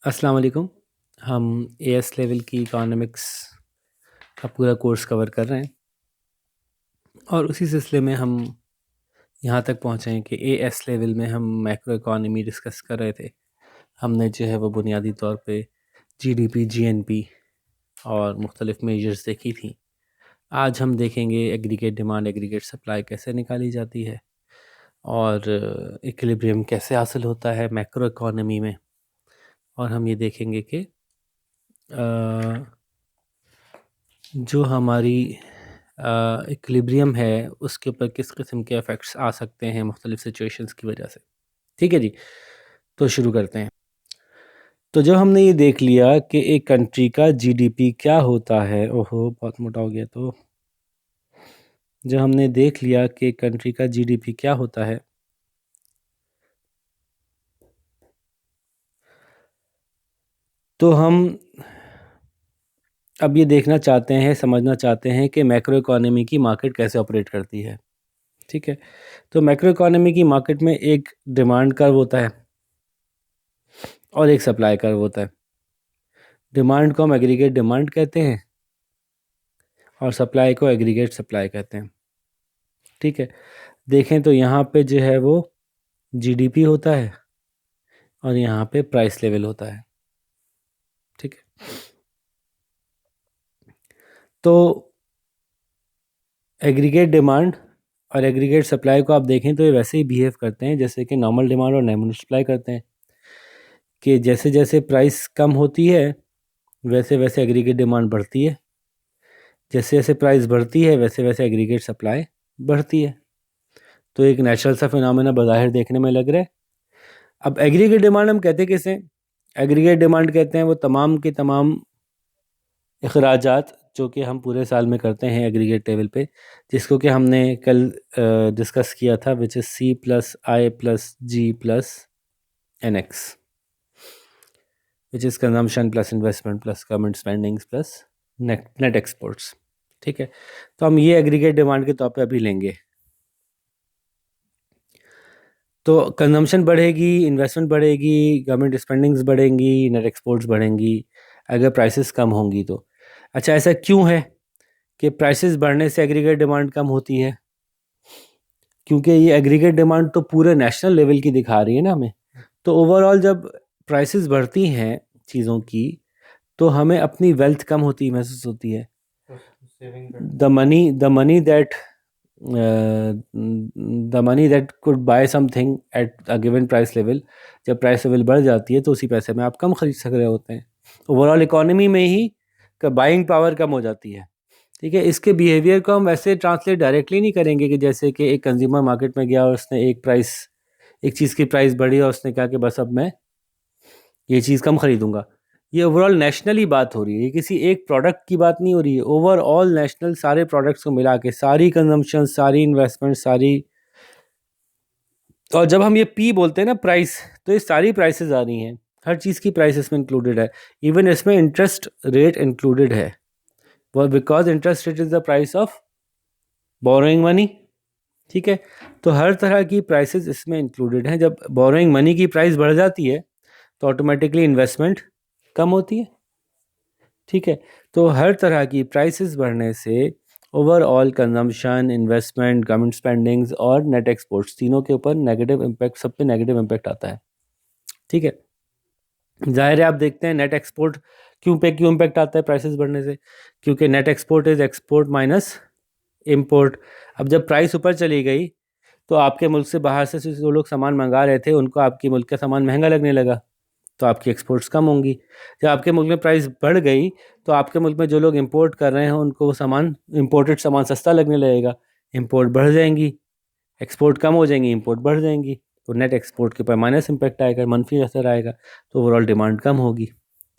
अस्सलाम वालेकुम। हम एएस लेवल की इकोनॉमिक्स का पूरा कोर्स कवर कर रहे हैं और उसी सिलसिले में हम यहाँ तक पहुँचे हैं कि एएस लेवल में हम मैक्रो इकोनॉमी डिस्कस कर रहे थे। हमने जो है वो बुनियादी तौर पे जीडीपी, जीएनपी और मुख्तलिफ मेजर्स देखी थी। आज हम देखेंगे एग्रीगेट डिमांड, एग्रीगेट सप्लाई कैसे निकाली जाती है और इक्विलिब्रियम कैसे हासिल होता है मैक्रो इकोनॉमी में। और हम ये देखेंगे कि जो हमारी इक्विलिब्रियम है उसके ऊपर किस किस्म के इफ़ेक्ट्स आ सकते हैं मुख्तलिफ सिचुएशंस की वजह से। ठीक है जी, तो शुरू करते हैं। तो जब हमने ये देख लिया कि एक कंट्री का जीडीपी क्या होता है, ओहो बहुत मोटा हो गया, तो जब हमने देख लिया कि कंट्री का जीडीपी क्या होता है तो हम अब ये देखना चाहते हैं, समझना चाहते हैं कि मैक्रो इकोनॉमी की मार्केट कैसे ऑपरेट करती है। ठीक है, तो मैक्रो इकोनॉमी की मार्केट में एक डिमांड कर्व होता है और एक सप्लाई कर्व होता है। डिमांड को हम एग्रीगेट डिमांड कहते हैं और सप्लाई को एग्रीगेट सप्लाई कहते हैं। ठीक है, देखें तो यहाँ पे जो है वो जीडीपी होता है और यहाँ पे प्राइस लेवल होता है। ठीक है, तो एग्रीगेट डिमांड और एग्रीगेट सप्लाई को आप देखें तो ये वैसे ही बिहेव करते हैं जैसे कि नॉर्मल डिमांड और नॉर्मल सप्लाई करते हैं, कि जैसे जैसे प्राइस कम होती है वैसे वैसे एग्रीगेट डिमांड बढ़ती है, जैसे जैसे प्राइस बढ़ती है वैसे वैसे एग्रीगेट सप्लाई बढ़ती है। तो एक नेचुरल सा फिनोमेना बज़ाहिर देखने में लग रहा है। अब एग्रीगेट डिमांड हम कहते किसे? एग्रीगेट डिमांड कहते हैं वो तमाम के तमाम अखराजात जो कि हम पूरे साल में करते हैं एग्रीगेट लेवल पे, जिसको कि हमने कल डिस्कस किया था, which is C plus I plus G plus N X, which is consumption plus investment plus government spendings plus net exports. ठीक है, तो हम ये एग्रीगेट डिमांड के तौर पे अभी लेंगे। तो कंजम्पशन बढ़ेगी, इन्वेस्टमेंट बढ़ेगी, गवर्नमेंट स्पेंडिंग्स बढ़ेंगी, नेट एक्सपोर्ट्स बढ़ेंगी अगर प्राइसेस कम होंगी तो। अच्छा, ऐसा क्यों है कि प्राइसेस बढ़ने से एग्रीगेट डिमांड कम होती है? क्योंकि ये एग्रीगेट डिमांड तो पूरे नेशनल लेवल की दिखा रही है ना हमें। तो ओवरऑल जब प्राइसेस बढ़ती हैं चीज़ों की तो हमें अपनी वेल्थ कम होती महसूस होती है। The money that could bye something at a given price level, जब प्राइस लेवल बढ़ जाती है तो उसी पैसे में आप कम खरीद सक रहे होते हैं। ओवरऑल इकोनॉमी में ही बाइंग पावर कम हो जाती है। ठीक है, इसके बिहेवियर को हम वैसे ट्रांसलेट डायरेक्टली नहीं करेंगे कि जैसे कि एक कंज्यूमर मार्केट में गया और उसने एक चीज़ की प्राइस बढ़ी और उसने कहा कि बस अब मैं ये चीज़ कम खरीदूंगा। ये ओवरऑल नेशनली बात हो रही है, ये किसी एक प्रोडक्ट की बात नहीं हो रही है, ओवरऑल नेशनल सारे प्रोडक्ट्स को मिला के, सारी कंजम्पशन, सारी इन्वेस्टमेंट, सारी। और जब हम ये पी बोलते हैं ना, प्राइस, तो ये सारी प्राइसेस आ रही हैं, हर चीज़ की प्राइस इसमें इंक्लूडेड है। इवन इसमें इंटरेस्ट रेट इंक्लूडेड है, because interest rate is the price of borrowing money. ठीक है, तो हर तरह की प्राइसेस इसमें इंक्लूडेड हैं। जब बोरोइंग मनी की प्राइस बढ़ जाती है तो ऑटोमेटिकली इन्वेस्टमेंट कम होती है। ठीक है, तो हर तरह की प्राइसेस बढ़ने से overall consumption, investment, government spendings और नेट एक्सपोर्ट्स तीनों के ऊपर नेगेटिव इम्पैक्ट, सब पे नेगेटिव इम्पैक्ट आता है। ठीक है, जाहिर है आप देखते हैं नेट एक्सपोर्ट क्यों इम्पैक्ट आता है प्राइसेस बढ़ने से, क्योंकि net export is export minus import. अब जब प्राइस ऊपर चली गई तो आपके मुल्क से बाहर से जो लोग सामान मंगा रहे थे उनको आपके मुल्क का सामान महंगा लगने लगा, तो आपकी एक्सपोर्ट्स कम होंगी। जब आपके मुल्क में प्राइस बढ़ गई तो आपके मुल्क में जो लोग इंपोर्ट कर रहे हैं उनको वो सामान, इंपोर्टेड सामान सस्ता लगने लगेगा, इंपोर्ट बढ़ जाएंगी, एक्सपोर्ट कम हो जाएंगी, इंपोर्ट बढ़ जाएंगी, तो नेट एक्सपोर्ट के ऊपर माइनस इम्पैक्ट आएगा, मनफी असर आएगा, तो ओवरऑल डिमांड कम होगी।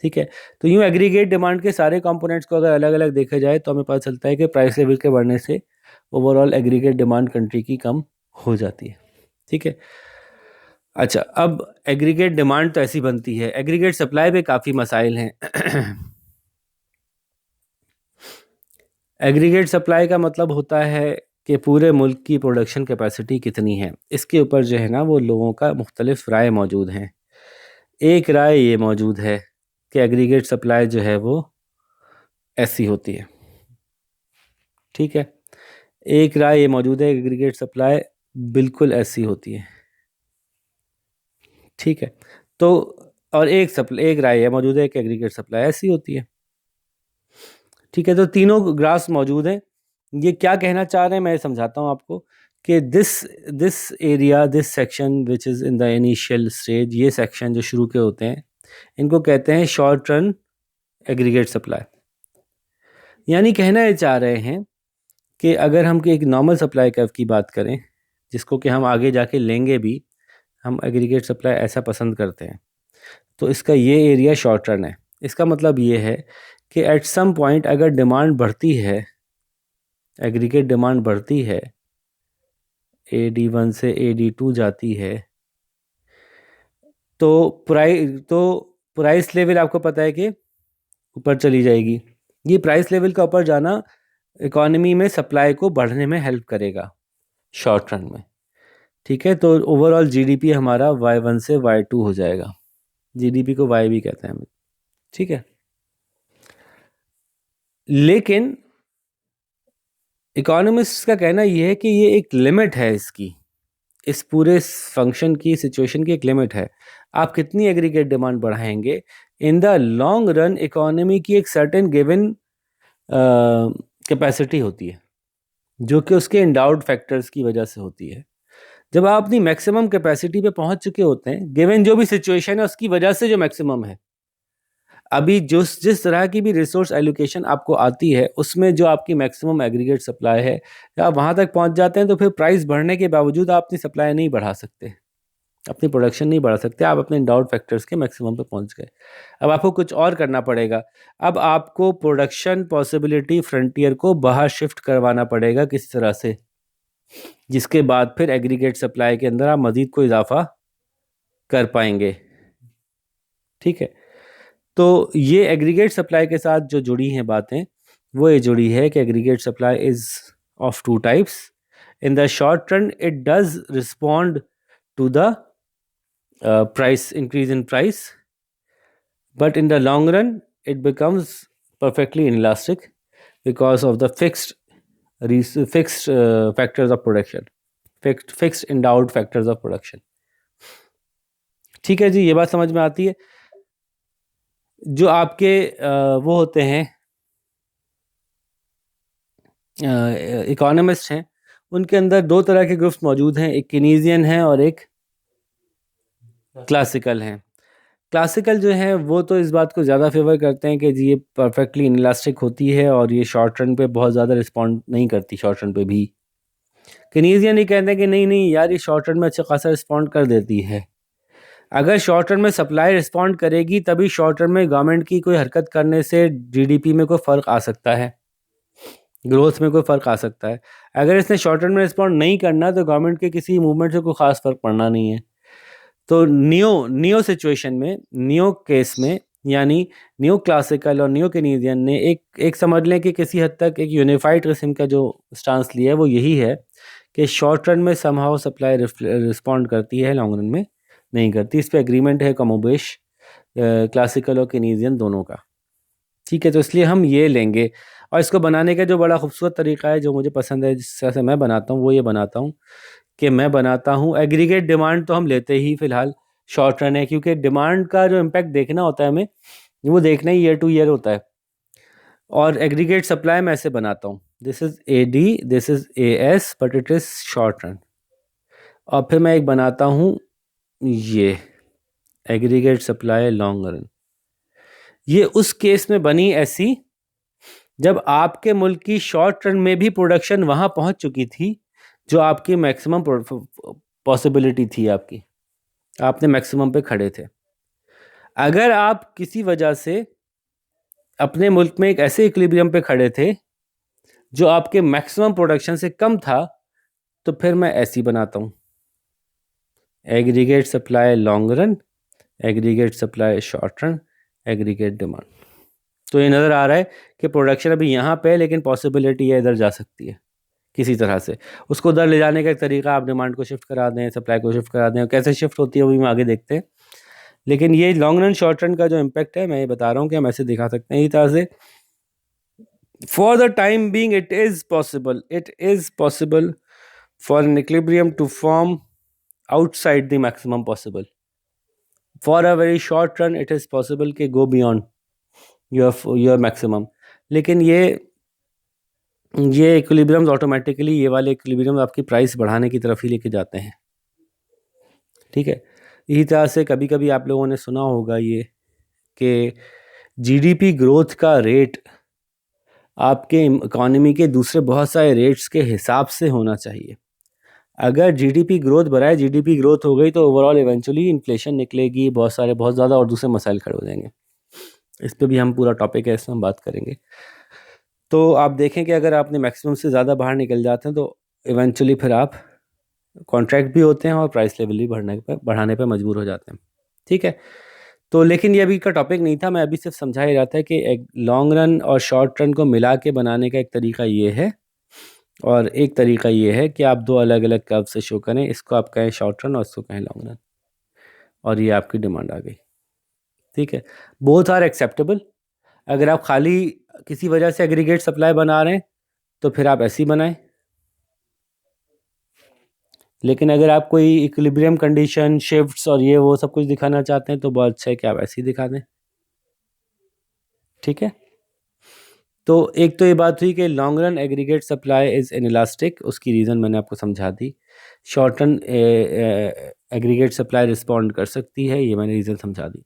ठीक है, तो यूँ एग्रीगेट डिमांड के सारे कंपोनेंट्स को अगर अलग अलग देखा जाए तो हमें पता चलता है कि प्राइस लेवल के बढ़ने से ओवरऑल एग्रीगेट डिमांड कंट्री की कम हो जाती है। ठीक है, अच्छा, अब एग्रीगेट डिमांड तो ऐसी बनती है, एग्रीगेट सप्लाई पे काफ़ी मसाइल हैं। एग्रीगेट सप्लाई का मतलब होता है कि पूरे मुल्क की प्रोडक्शन कैपेसिटी कितनी है, इसके ऊपर जो है ना वो लोगों का मुख्तलिफ राय मौजूद हैं। एक राय ये मौजूद है कि एग्रीगेट सप्लाई जो है वो ऐसी होती है। ठीक है, एक राय ये मौजूद है एग्रीगेट सप्लाई बिल्कुल ऐसी होती है। ठीक है, तो और एक राय ये मौजूद है कि एग्रीगेट सप्लाई ऐसी होती है। ठीक है, तो तीनों ग्राफ्स मौजूद हैं। ये क्या कहना चाह रहे हैं मैं समझाता हूँ आपको कि this area, this section which is in the initial stage, ये सेक्शन जो शुरू के होते हैं इनको कहते हैं शॉर्ट रन एग्रीगेट सप्लाई। यानी कहना ये चाह रहे हैं कि अगर हम एक नॉर्मल सप्लाई कर्व की बात करें, जिसको कि हम आगे जाके लेंगे भी, हम एग्रीगेट सप्लाई ऐसा पसंद करते हैं, तो इसका ये एरिया शॉर्ट रन है। इसका मतलब ये है कि एट सम पॉइंट अगर डिमांड बढ़ती है, एग्रीगेट डिमांड बढ़ती है, AD1 से AD2 जाती है, तो प्राइस लेवल आपको पता है कि ऊपर चली जाएगी। ये प्राइस लेवल का ऊपर जाना इकोनॉमी में सप्लाई को बढ़ने में हेल्प करेगा शॉर्ट रन में। ठीक है, तो ओवरऑल जीडीपी हमारा Y1 से Y2 हो जाएगा। जीडीपी को Y भी कहते हैं हम। ठीक है, लेकिन इकोनॉमिस्ट का कहना यह है कि ये एक लिमिट है इसकी, इस पूरे फंक्शन की, सिचुएशन की एक लिमिट है। आप कितनी एग्रीगेट डिमांड बढ़ाएंगे, in the long run economy की एक सर्टेन गिवन कैपेसिटी होती है जो कि उसके इंडाउड फैक्टर्स की वजह से होती है। जब आप अपनी मैक्सिमम कैपेसिटी पे पहुंच चुके होते हैं, गिवन जो भी सिचुएशन है उसकी वजह से, जो मैक्सिमम है, अभी जिस तरह की भी रिसोर्स एलोकेशन आपको आती है उसमें जो आपकी मैक्सिमम एग्रीगेट सप्लाई है, जब आप वहाँ तक पहुँच जाते हैं तो फिर प्राइस बढ़ने के बावजूद आप अपनी सप्लाई नहीं बढ़ा सकते, अपनी प्रोडक्शन नहीं बढ़ा सकते, आप अपने इंडाउड फैक्टर्स के मैक्सिमम पे पहुँच गए। अब आपको कुछ और करना पड़ेगा। अब आपको प्रोडक्शन पॉसिबिलिटी फ्रंटियर को बाहर शिफ्ट करवाना पड़ेगा किसी तरह से, जिसके बाद फिर एग्रीगेट सप्लाई के अंदर आप मज़ीद कोई इजाफा कर पाएंगे। ठीक है, तो ये एग्रीगेट सप्लाई के साथ जो जुड़ी हैं बातें, वो ये जुड़ी है कि aggregate supply is of two types. In the short run it does respond to the price increase in price, but in the long run it becomes perfectly inelastic because of the fixed factors of production, fixed endowed factors of production. ठीक है जी, ये बात समझ में आती है। जो आपके वो होते हैं इकोनॉमिस्ट हैं, उनके अंदर दो तरह के ग्रुप्स मौजूद हैं, एक कीनीजियन है और एक क्लासिकल हैं। क्लासिकल जो है वो तो इस बात को ज़्यादा फेवर करते हैं कि जी ये परफेक्टली इनलास्टिक होती है और ये शॉर्ट रन पे बहुत ज़्यादा रिस्पॉन्ड नहीं करती, शॉर्ट रन पे भी। केनीजियन ये कहते हैं कि नहीं नहीं यार, ये शॉर्ट रन में अच्छा खासा रिस्पॉन्ड कर देती है। अगर शॉर्ट रन में सप्लाई रिस्पॉन्ड करेगी तभी शॉर्ट रन में गवर्नमेंट की कोई हरकत करने से जीडीपी में कोई फ़र्क आ सकता है, ग्रोथ में कोई फ़र्क आ सकता है। अगर इसने शॉर्ट रन में रिस्पॉन्ड नहीं करना तो गवर्नमेंट के किसी मूवमेंट से कोई ख़ास फ़र्क पड़ना नहीं है। तो नियो सिचुएशन में, नियो केस में, यानी नियो क्लासिकल और नियो केनीजियन ने एक समझ लें कि किसी हद तक एक यूनिफाइड किस्म का जो स्टांस लिया है वो यही है कि शॉर्ट रन में समहाउ सप्लाई रिस्पॉन्ड करती है, लॉन्ग रन में नहीं करती। इस पर एग्रीमेंट है कमोबेश क्लासिकल और केनीजियन दोनों का। ठीक है, तो इसलिए हम ये लेंगे। और इसको बनाने का जो बड़ा खूबसूरत तरीका है, जो मुझे पसंद है, जिस तरह से मैं बनाता हूँ, वो ये बनाता हूँ कि मैं बनाता हूँ एग्रीगेट डिमांड तो हम लेते ही फ़िलहाल शॉर्ट रन है, क्योंकि डिमांड का जो इम्पैक्ट देखना होता है हमें, वो देखना ही ईयर टू ईयर होता है। और एग्रीगेट सप्लाई मैं ऐसे बनाता हूँ, this is AD, this is AS, but it is short run. और फिर मैं एक बनाता हूँ ये एग्रीगेट सप्लाई लॉन्ग रन। ये उस केस में बनी ऐसी जब आपके मुल्क की शॉर्ट रन में भी प्रोडक्शन वहाँ पहुँच चुकी थी जो आपकी मैक्सिमम पॉसिबिलिटी थी, आपकी, आपने मैक्सिमम पे खड़े थे। अगर आप किसी वजह से अपने मुल्क में एक ऐसे इक्विलिब्रियम पे खड़े थे जो आपके मैक्सिमम प्रोडक्शन से कम था, तो फिर मैं ऐसी बनाता हूँ, aggregate supply long run, aggregate supply short run, aggregate demand. तो ये नज़र आ रहा है कि प्रोडक्शन अभी यहाँ पे है लेकिन पॉसिबिलिटी है इधर जा सकती है किसी तरह से। उसको उधर ले जाने का एक तरीका, आप डिमांड को शिफ्ट करा दें, सप्लाई को शिफ्ट करा दें। कैसे शिफ्ट होती है वो भी हम आगे देखते हैं, लेकिन ये लॉन्ग रन शॉर्ट रन का जो इम्पैक्ट है, मैं ये बता रहा हूँ कि हम ऐसे दिखा सकते हैं इस तरह से। For the time being it is possible for an equilibrium to form outside the maximum possible. For a very short run it is possible कि go beyond your maximum. लेकिन ये इक्विलिब्रियम्स ऑटोमेटिकली, ये वाले इक्विलिब्रियम आपकी price बढ़ाने की तरफ ही लेके जाते हैं, ठीक है। इसी तरह से कभी कभी आप लोगों ने सुना होगा ये कि जीडीपी ग्रोथ का रेट आपके इकोनॉमी के दूसरे बहुत सारे रेट्स के हिसाब से होना चाहिए। अगर जीडीपी ग्रोथ बढ़ाए, जीडीपी ग्रोथ हो गई तो ओवरऑल इवेंचुअली इन्फ्लेशन निकलेगी, बहुत ज़्यादा और दूसरे मसाइल खड़े हो जाएंगे। इस पर भी हम पूरा टॉपिक है, इसमें हम बात करेंगे। तो आप देखें कि अगर आपने मैक्सिमम से ज़्यादा बाहर निकल जाते हैं तो इवेंचुअली फिर आप कॉन्ट्रैक्ट भी होते हैं और प्राइस लेवल भी बढ़ाने पर मजबूर हो जाते हैं, ठीक है। तो लेकिन ये अभी का टॉपिक नहीं था, मैं अभी सिर्फ समझा ही रहा था कि एक लॉन्ग रन और शॉर्ट रन को मिला के बनाने का एक तरीका ये है, और एक तरीका ये है कि आप दो अलग अलग कर्व से शो करें, इसको आप कहें शॉर्ट रन और इसको कहें लॉन्ग रन, और ये आपकी डिमांड आ गई, ठीक है। Both are acceptable. अगर आप खाली किसी वजह से एग्रीगेट सप्लाई बना रहे हैं तो फिर आप ऐसी बनाएं, लेकिन अगर आप कोई इक्विलिब्रियम कंडीशन, शिफ्ट्स और ये वो सब कुछ दिखाना चाहते हैं तो बहुत अच्छा है कि आप ऐसे ही दिखा दें, ठीक है। तो एक तो ये बात हुई कि long run aggregate supply is inelastic, उसकी रीज़न मैंने आपको समझा दी। Short run aggregate supply respond कर सकती है, ये मैंने रीज़न समझा दी।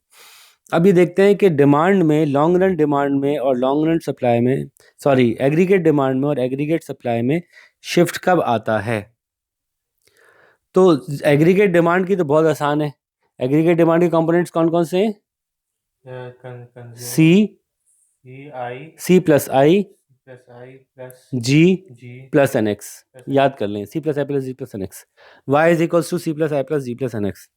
अब ये देखते हैं कि डिमांड में, लॉन्ग रन डिमांड में और लॉन्ग रन सप्लाई में, सॉरी एग्रीगेट डिमांड में और एग्रीगेट सप्लाई में शिफ्ट कब आता है। तो एग्रीगेट डिमांड की तो बहुत आसान है। एग्रीगेट डिमांड के कंपोनेंट्स कौन कौन से हैं? C plus I G plus N X, याद कर लें, C plus I plus G plus N X, Y is equals to C plus I plus G plus N X.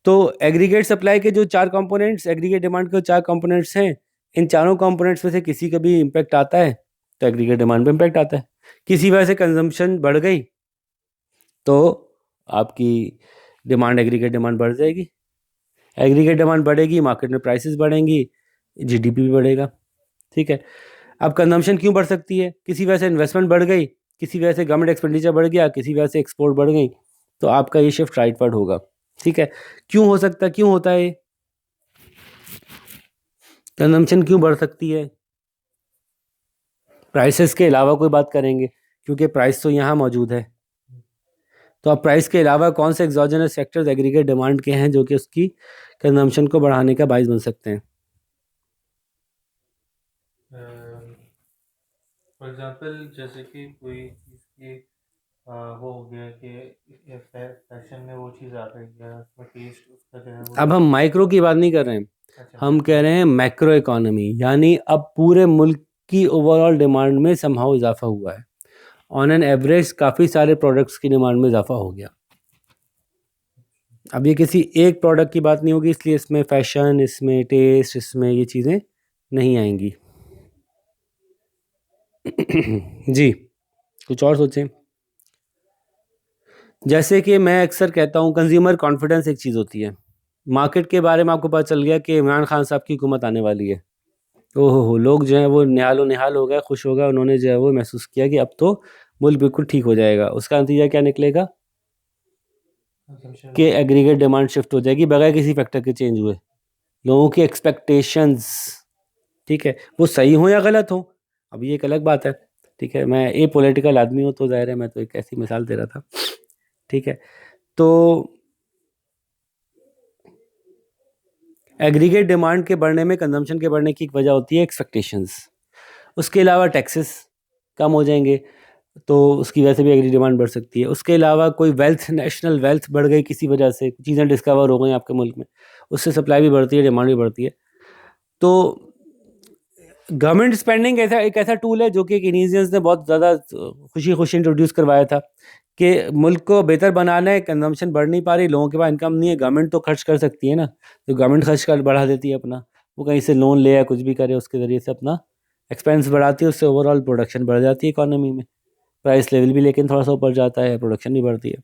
तो एग्रीगेट सप्लाई के जो चार कंपोनेंट्स, एग्रीगेट डिमांड के चार components हैं, इन चारों कंपोनेंट्स में से किसी का भी इम्पैक्ट आता है तो एग्रीगेट डिमांड पे इम्पैक्ट आता है। किसी वजह से कंजम्पशन बढ़ गई तो आपकी डिमांड, एग्रीगेट डिमांड बढ़ जाएगी। एग्रीगेट डिमांड बढ़ेगी, मार्केट में प्राइसेस बढ़ेंगी, जीडीपी भी बढ़ेगा, ठीक है। अब कंजम्पशन क्यों बढ़ सकती है? किसी वजह से इन्वेस्टमेंट बढ़ गई, किसी वजह से गवर्नमेंट एक्सपेंडिचर बढ़ गया, किसी वजह से एक्सपोर्ट बढ़ गई, तो आपका ये शिफ्ट राइटवर्ड होगा, ठीक है। क्यों हो सकता है, क्यों होता है कंजम्पशन क्यों बढ़ सकती है? प्राइसेस के अलावा कोई बात करेंगे, क्योंकि प्राइस तो यहाँ मौजूद है। तो अब प्राइस के अलावा कौन से एक्सोजेनस फैक्टर्स एग्रीगेट डिमांड के हैं जो कि उसकी कंजम्पशन को बढ़ाने का बाइस बन सकते हैं? फॉर एग्जांपल जैसे कि कोई चीज़ की वो हो गया कि फैशन में वो चीज़ आ गई है, उसमें टेस्ट उसका जो है वो। अब हम माइक्रो की बात नहीं कर रहे हैं, अच्छा, हम कह रहे हैं मैक्रो इकोनॉमी, यानी अब पूरे मुल्क की ओवरऑल डिमांड में समहाउ इजाफा हुआ है। ऑन एन एवरेज काफ़ी सारे प्रोडक्ट्स की डिमांड में इजाफा हो गया। अब ये किसी एक प्रोडक्ट की बात नहीं होगी, इसलिए इसमें फैशन, इसमें टेस्ट, इसमें ये चीज़ें नहीं आएंगी। जी, कुछ और सोचें। जैसे कि मैं अक्सर कहता हूँ, कंज्यूमर कॉन्फिडेंस एक चीज़ होती है। मार्केट के बारे में आपको पता चल गया कि इमरान खान साहब की हुकूमत आने वाली है, ओहो हो, लोग जो हैं वो निहाल हो गए, खुश हो गए, उन्होंने जो है वो महसूस किया कि अब तो मुल्क बिल्कुल ठीक हो जाएगा। उसका नतीजा क्या निकलेगा कि एग्रीगेट डिमांड शिफ्ट हो जाएगी बगैर किसी फैक्टर के चेंज हुए। लोगों की एक्सपेक्टेशंस, ठीक है, वो सही हो या गलत हो, अब ये एक अलग बात है, ठीक है। मैं ए पॉलिटिकल आदमी हूँ तो जाहिर है मैं तो एक ऐसी मिसाल दे रहा था, ठीक है। तो एग्रीगेट डिमांड के बढ़ने में, कंजम्पशन के बढ़ने की एक वजह होती है एक्सपेक्टेशंस। उसके अलावा टैक्सेस कम हो जाएंगे तो उसकी वजह से भी एग्री डिमांड बढ़ सकती है। उसके अलावा कोई वेल्थ, नेशनल वेल्थ बढ़ गई किसी वजह से, चीज़ें डिस्कवर हो गई आपके मुल्क में, उससे सप्लाई भी बढ़ती है, डिमांड भी बढ़ती है। तो गवर्नमेंट स्पेंडिंग एक ऐसा टूल है जो कि केनीजियंस ने बहुत ज़्यादा खुशी खुशी इंट्रोड्यूस करवाया था कि मुल्क को बेहतर बनाना है, कंजम्पशन बढ़ नहीं पा रही, लोगों के पास इनकम नहीं है, गवर्नमेंट तो खर्च कर सकती है ना, तो गवर्नमेंट खर्च कर बढ़ा देती है अपना, वो कहीं से लोन ले या कुछ भी करे, उसके ज़रिए से अपना एक्सपेंस बढ़ाती है, उससे ओवरऑल प्रोडक्शन बढ़ जाती है इकोनॉमी में, प्राइस लेवल भी लेकिन थोड़ा सा ऊपर जाता है, प्रोडक्शन भी बढ़ती है।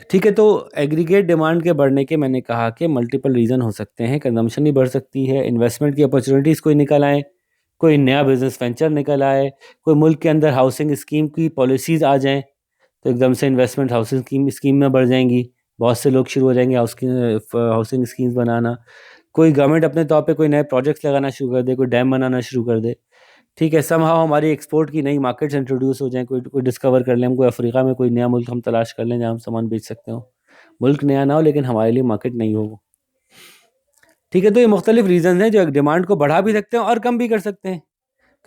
ठीक है, तो एग्रीगेट डिमांड के बढ़ने के मैंने कहा कि मल्टीपल रीज़न हो सकते हैं। कंजम्पशन भी बढ़ सकती है, इन्वेस्टमेंट की अपॉर्चुनिटीज़ कोई निकल आए, कोई नया बिजनेस वेंचर निकल आए, कोई मुल्क के अंदर हाउसिंग स्कीम की पॉलिसीज़ आ जाएं तो एकदम से इन्वेस्टमेंट हाउसिंग स्कीम में बढ़ जाएंगी, बहुत से लोग शुरू हो जाएंगे हाउसिंग स्कीम्स बनाना, कोई गवर्नमेंट अपने तौर पे कोई नए प्रोजेक्ट्स लगाना शुरू कर दे, कोई डैम बनाना शुरू कर दे। ठीक है, समहाउ हमारी एक्सपोर्ट की नई मार्केट्स इंट्रोड्यूस हो जाएं, कोई कोई डिस्कवर कर लें, हम कोई अफ्रीका में कोई नया मुल्क हम तलाश कर लें जहाँ हम सामान बेच सकते हो। मुल्क नया ना हो लेकिन हमारे लिए मार्केट नहीं हो वो। ठीक है, तो ये मुख्तलिफ रीज़न हैं जो डिमांड को बढ़ा भी सकते हैं और कम भी कर सकते हैं।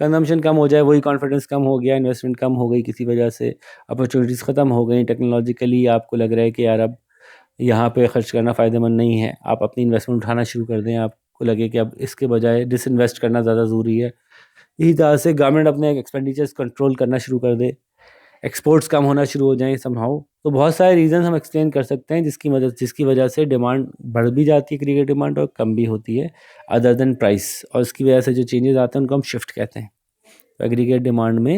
कंजम्पशन कम हो जाए, वही कॉन्फिडेंस कम हो गया, इन्वेस्टमेंट कम हो गई किसी वजह से, अपॉर्चुनिटीज़ ख़त्म हो गई, टेक्नोलॉजिकली आपको लग रहा है कि यार अब यहाँ पे खर्च करना फ़ायदेमंद नहीं है, आप अपनी इन्वेस्टमेंट उठाना शुरू कर दें, आपको लगे कि अब इसके बजाय डिसइन्वेस्ट करना ज़्यादा ज़रूरी है। इसी तरह से गवर्नमेंट अपने एक्सपेंडिचर्स कंट्रोल करना शुरू कर दे, एक्सपोर्ट्स कम होना शुरू हो जाएं समहाउ, तो बहुत सारे रीज़न हम एक्सप्लेन कर सकते हैं जिसकी वजह से डिमांड बढ़ भी जाती है, क्रिकेट डिमांड, और कम भी होती है अदर देन प्राइस, और उसकी वजह से जो चेंजेस आते हैं उनको हम शिफ्ट कहते हैं। तो एग्रीगेट डिमांड में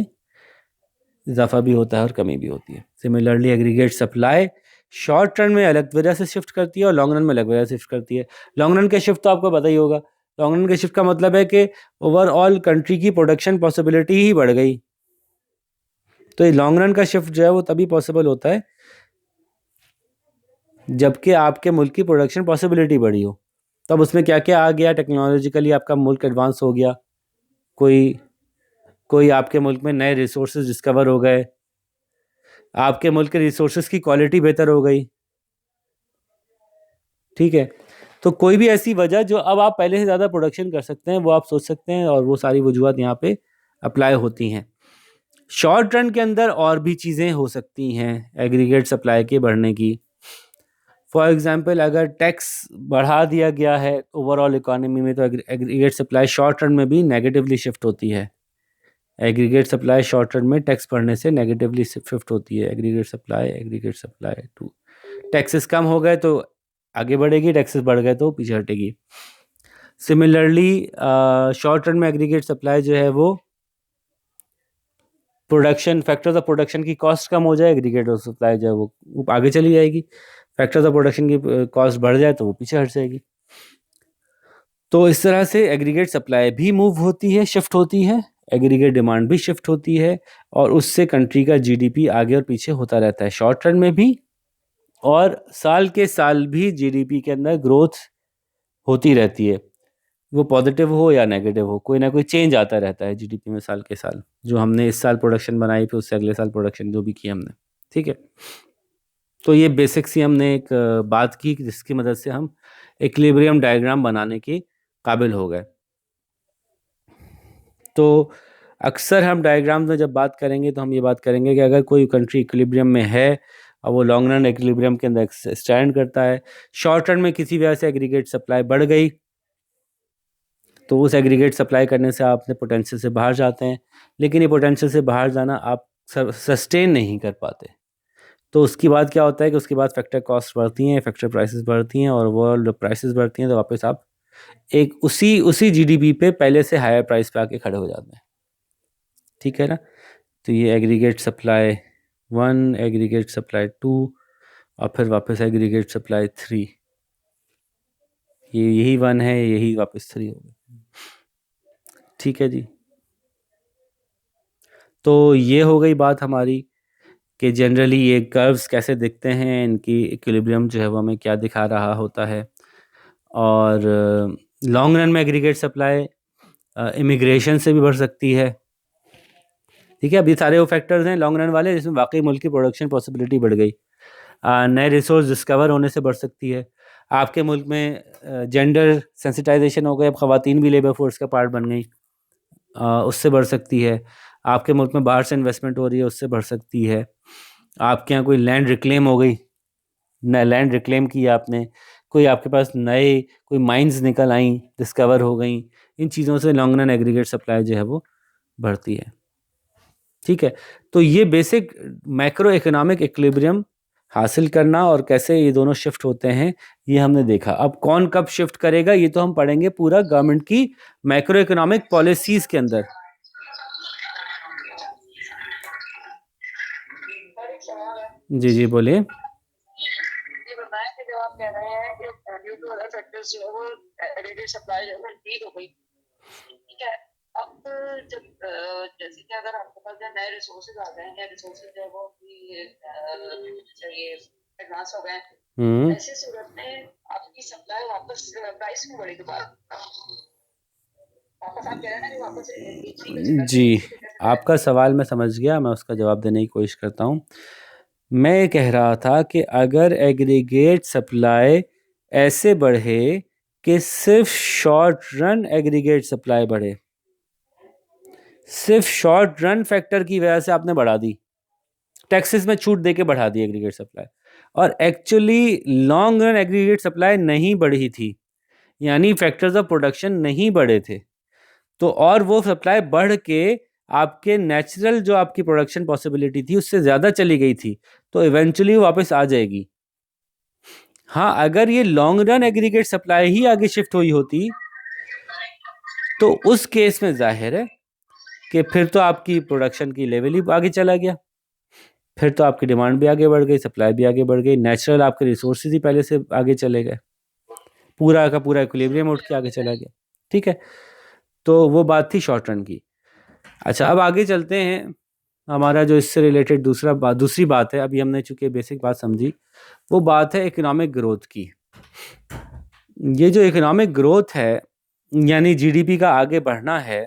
इजाफा भी होता है और कमी भी होती है। Similarly aggregate supply short run में अलग वजह से शिफ्ट करती है और लॉन्ग रन में अलग वजह से शिफ्ट करती है। लॉन्ग रन के शिफ्ट तो आपको पता ही होगा, लॉन्ग रन के शिफ्ट का मतलब है कि ओवरऑल कंट्री की प्रोडक्शन पॉसिबिलिटी ही बढ़ गई। तो ये लॉन्ग रन का शिफ्ट जो है वो तभी पॉसिबल होता है जबकि आपके मुल्क की प्रोडक्शन पॉसिबिलिटी बढ़ी हो। तब उसमें क्या क्या आ गया, टेक्नोलॉजिकली आपका मुल्क एडवांस हो गया, कोई कोई आपके मुल्क में नए रिसोर्सेज डिस्कवर हो गए, आपके मुल्क के रिसोर्सेज की क्वालिटी बेहतर हो गई। ठीक है, तो कोई भी ऐसी वजह जो अब आप पहले से ज़्यादा प्रोडक्शन कर सकते हैं वो आप सोच सकते हैं, और वो सारी वजूहत यहाँ पे अप्लाई होती हैं। शॉर्ट रन के अंदर और भी चीज़ें हो सकती हैं एग्रीगेट सप्लाई के बढ़ने की। फॉर एग्जांपल अगर टैक्स बढ़ा दिया गया है ओवरऑल इकोनॉमी में तो एग्रीगेट सप्लाई शॉर्ट रन में भी नेगेटिवली शिफ्ट होती है। एग्रीगेट सप्लाई शॉर्ट रन में टैक्स बढ़ने से नेगेटिवली शिफ्ट होती है। एग्रीगेट सप्लाई टू टैक्सेस कम हो गए तो आगे बढ़ेगी, टैक्सेस बढ़ गए तो पीछे हटेगी। सिमिलरली शॉर्ट रन में एग्रीगेट सप्लाई जो है वो प्रोडक्शन फैक्टर्स ऑफ प्रोडक्शन की कॉस्ट कम हो जाए, एग्रीगेट सप्लाई जो है वो आगे चली जाएगी। फैक्टर्स ऑफ प्रोडक्शन की कॉस्ट बढ़ जाए तो वो पीछे हट जाएगी। तो इस तरह से एग्रीगेट सप्लाई भी मूव होती है, शिफ्ट होती है, एग्रीगेट डिमांड भी शिफ्ट होती है, और उससे कंट्री का जीडीपी आगे और पीछे होता रहता है शॉर्ट रन में भी, और साल के साल भी जीडीपी के अंदर ग्रोथ होती रहती है, वो पॉजिटिव हो या नेगेटिव हो, कोई ना कोई चेंज आता रहता है जीडीपी में साल के साल। जो हमने इस साल प्रोडक्शन बनाई फिर उससे अगले साल प्रोडक्शन जो भी की हमने। ठीक है, तो ये बेसिक्स ही हमने एक बात की जिसकी मदद से हम इक्विलिब्रियम डायग्राम बनाने के काबिल हो गए। तो अक्सर हम डायग्राम में जब बात करेंगे तो हम ये बात करेंगे कि अगर कोई कंट्री इक्विलिब्रियम में है और वो लॉन्ग रन इक्विलिब्रियम के अंदर स्टैंड करता है, शॉर्ट रन में किसी वजह से एग्रीगेट सप्लाई बढ़ गई तो उस एग्रीगेट सप्लाई करने से आप अपने पोटेंशियल से बाहर जाते हैं, लेकिन ये पोटेंशियल से बाहर जाना आप सस्टेन नहीं कर पाते। तो उसके बाद क्या होता है कि उसके बाद फैक्टर कॉस्ट बढ़ती हैं, फैक्टर प्राइसेस बढ़ती हैं, और वो प्राइसेस बढ़ती हैं तो वापस आप एक उसी जीडीपी पे पहले से हायर प्राइस पे आके खड़े हो जाते हैं। ठीक है ना, तो ये एग्रीगेट सप्लाई 1, एग्रीगेट सप्लाई 2, और फिर वापस एग्रीगेट सप्लाई 3, ये यही 1 है, यही वापस 3 हो गया। ठीक है जी, तो ये हो गई बात हमारी कि जनरली ये कर्व्स कैसे दिखते हैं, इनकी इक्विलिब्रियम जो है वो हमें क्या दिखा रहा होता है। और लॉन्ग रन में एग्रीगेट सप्लाई इमिग्रेशन से भी बढ़ सकती है। ठीक है, अब ये सारे वो फैक्टर्स हैं लॉन्ग रन वाले जिसमें वाकई मुल्क की प्रोडक्शन पॉसिबिलिटी बढ़ गई, नए रिसोर्स डिस्कवर होने से बढ़ सकती है, आपके मुल्क में जेंडर सेंसिटाइजेशन हो गया, अब ख़वातीन भी लेबर फोर्स का पार्ट बन गई, उससे बढ़ सकती है, आपके मुल्क में बाहर से इन्वेस्टमेंट हो रही है उससे बढ़ सकती है, आपके यहाँ कोई लैंड रिक्लेम हो गई, लैंड रिक्लेम किया आपने, कोई आपके पास नए कोई माइंस निकल आई, डिस्कवर हो गई, इन चीज़ों से लॉन्ग रन एग्रीगेट सप्लाई जो है वो बढ़ती है। ठीक है, तो ये बेसिक मैक्रो इकोनॉमिक इक्विलिब्रियम हासिल करना और कैसे ये दोनों शिफ्ट होते हैं ये हमने देखा। अब कौन कब शिफ्ट करेगा ये तो हम पढ़ेंगे पूरा गवर्नमेंट की मैक्रो इकोनॉमिक पॉलिसीज के अंदर। जी जी बोलिए। फैक्टर्स जो है वो एग्रीगेट सप्लाई जो है वो वीक हो गई, ठीक है। अब जब जैसे कि अगर आपके पास जो नए रिसोर्सेज आ गए हैं, रिसोर्सेज जो है वो चाहिए एडवांस हो गए, ऐसी सूरत में आपकी सप्लाई वापस प्राइस में बढ़ी दोबारा, वापस आप कह रहे हैं ना कि वापस जी, आपका सवाल मैं समझ गया, मैं उसका जवाब देने की कोशिश करता हूँ। मैं ये कह रहा था कि अगर एग्रीगेट सप्लाई ऐसे बढ़े कि सिर्फ शॉर्ट रन एग्रीगेट सप्लाई बढ़े, सिर्फ शॉर्ट रन फैक्टर की वजह से आपने बढ़ा दी, टैक्सेस में छूट दे के बढ़ा दी एग्रीगेट सप्लाई, और actually long run aggregate supply नहीं बढ़ी थी, यानी फैक्टर्स ऑफ प्रोडक्शन नहीं बढ़े थे, तो और वो सप्लाई बढ़ के आपके नेचुरल जो आपकी प्रोडक्शन पॉसिबिलिटी थी उससे ज़्यादा चली गई थी, तो इवेंचुअली वापस आ जाएगी। हाँ, अगर ये लॉन्ग रन एग्रीगेट सप्लाई ही आगे शिफ्ट हुई होती तो उस केस में जाहिर है कि फिर तो आपकी प्रोडक्शन की लेवल ही आगे चला गया, फिर तो आपकी डिमांड भी आगे बढ़ गई, सप्लाई भी आगे बढ़ गई, नेचुरल आपके रिसोर्सेज ही पहले से आगे चले गए, पूरा का पूरा इक्विलिब्रियम उठ के आगे चला गया। ठीक है, तो वो बात थी शॉर्ट रन की। अच्छा, अब आगे चलते हैं। हमारा जो इससे रिलेटेड दूसरी बात है, अभी हमने चूंकि बेसिक बात समझी, वो बात है इकोनॉमिक ग्रोथ की। ये जो इकोनॉमिक ग्रोथ है, यानी जीडीपी का आगे बढ़ना है,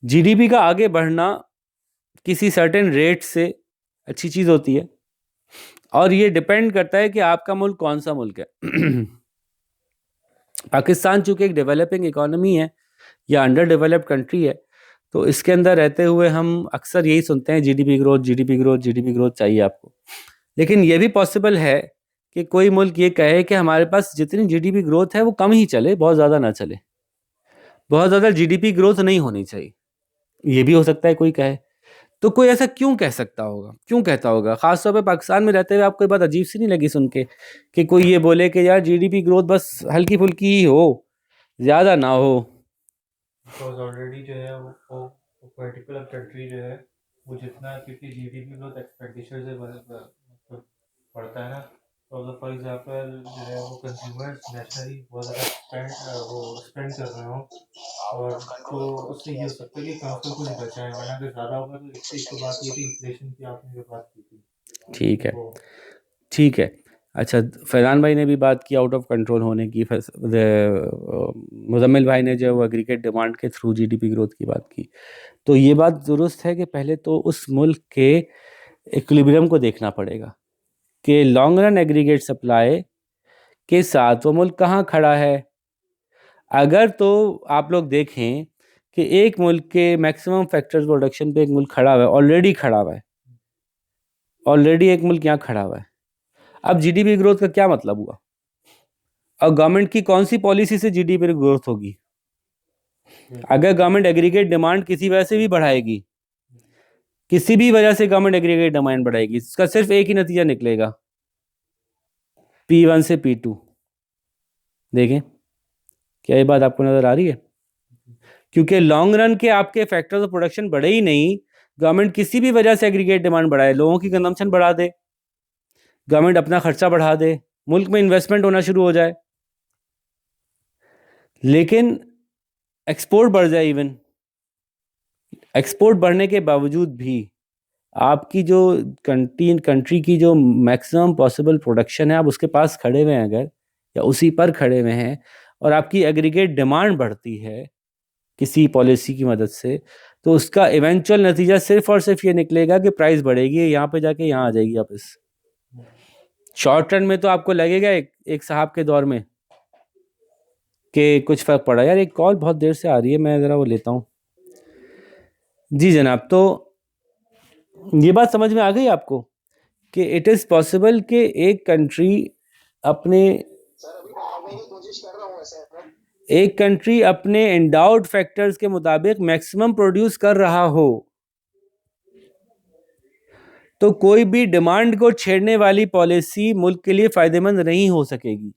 जीडीपी का आगे बढ़ना किसी सर्टेन रेट से अच्छी चीज़ होती है, और ये डिपेंड करता है कि आपका मुल्क कौन सा मुल्क है। पाकिस्तान चूंकि एक डेवलपिंग इकोनॉमी है या अंडर डेवलप्ड कंट्री है, तो इसके अंदर रहते हुए हम अक्सर यही सुनते हैं GDP growth, GDP growth, GDP growth चाहिए आपको। लेकिन ये भी पॉसिबल है कि कोई मुल्क ये कहे कि हमारे पास जितनी जीडीपी ग्रोथ है वो कम ही चले, बहुत ज़्यादा ना चले, बहुत ज़्यादा जीडीपी ग्रोथ नहीं होनी चाहिए, ये भी हो सकता है कोई कहे। तो कोई ऐसा क्यों कह सकता होगा, क्यों कहता होगा? खासतौर पे पाकिस्तान में रहते हुए आपको ये बात अजीब सी नहीं लगी सुन के कि कोई ये बोले कि यार जीडीपी ग्रोथ बस हल्की फुल्की ही हो, ज़्यादा ना हो? बिकॉज ऑलरेडी जो है वो पर्टिकुलर कंट्री जो है वो जितना, क्योंकि जीडीपी ग्रोथ एक्सपेंडिचर से मतलब बढ़ता है ना, तो फॉर एग्जांपल जो है वो कंज्यूमर्स नेशनली बहुत ज़्यादा स्पेंड कर रहे हो, और तो उससे ये हो सकता है कि कम से कम कुछ बचा है, वरना अगर ज़्यादा होगा तो एक तो बात ये थी इन्फ्लेशन की, आपने जो बात की थी ठीक है, वो। ठीक है। अच्छा, फैज़ान भाई ने भी बात की आउट ऑफ कंट्रोल होने की, मुजम्मिल भाई ने जो वो एग्रीगेट डिमांड के थ्रू जीडीपी ग्रोथ की बात की। तो ये बात दुरुस्त है कि पहले तो उस मुल्क के इक्विलिब्रियम को देखना पड़ेगा कि लॉन्ग रन एग्रीगेट सप्लाई के साथ वो मुल्क कहाँ खड़ा है। अगर तो आप लोग देखें कि एक मुल्क के मैक्सिमम फैक्टर्स प्रोडक्शन पे एक मुल्क खड़ा हुआ है, ऑलरेडी खड़ा हुआ है, ऑलरेडी एक मुल्क यहाँ खड़ा हुआ है, अब जीडीपी ग्रोथ का क्या मतलब हुआ? और गवर्नमेंट की कौन सी पॉलिसी से जीडीपी ग्रोथ होगी? अगर गवर्नमेंट एग्रीगेट डिमांड किसी वजह से भी बढ़ाएगी, किसी भी वजह से गवर्नमेंट एग्रीगेट डिमांड बढ़ाएगी, इसका सिर्फ एक ही नतीजा निकलेगा, P1 से P2। देखें, क्या ये बात आपको नजर आ रही है? क्योंकि लॉन्ग रन के आपके फैक्टर्स ऑफ प्रोडक्शन बढ़े ही नहीं, गवर्नमेंट किसी भी वजह से एग्रीगेट डिमांड बढ़ाए, लोगों की कंजम्पशन बढ़ा दे, गवर्नमेंट अपना खर्चा बढ़ा दे, मुल्क में इन्वेस्टमेंट होना शुरू हो जाए, लेकिन एक्सपोर्ट बढ़ जाए, इवन एक्सपोर्ट बढ़ने के बावजूद भी आपकी जो कंट्री की जो मैक्सिमम पॉसिबल प्रोडक्शन है, आप उसके पास खड़े हुए हैं अगर, या उसी पर खड़े हुए हैं, और आपकी एग्रीगेट डिमांड बढ़ती है किसी पॉलिसी की मदद से, तो उसका इवेंचुअल नतीजा सिर्फ और सिर्फ ये निकलेगा कि प्राइस बढ़ेगी, यहाँ पे जाके यहाँ आ जाएगी वापस। शॉर्ट रन में तो आपको लगेगा एक साहब के दौर में कि कुछ फर्क पड़ा। यार एक कॉल बहुत देर से आ रही है, मैं ज़रा वो लेता हूँ। जी जनाब, तो ये बात समझ में आ गई आपको कि इट इज़ पॉसिबल कि एक कंट्री अपने एंडाउड फैक्टर्स के मुताबिक मैक्सिमम प्रोड्यूस कर रहा हो, तो कोई भी डिमांड को छेड़ने वाली पॉलिसी मुल्क के लिए फायदेमंद नहीं हो सकेगी।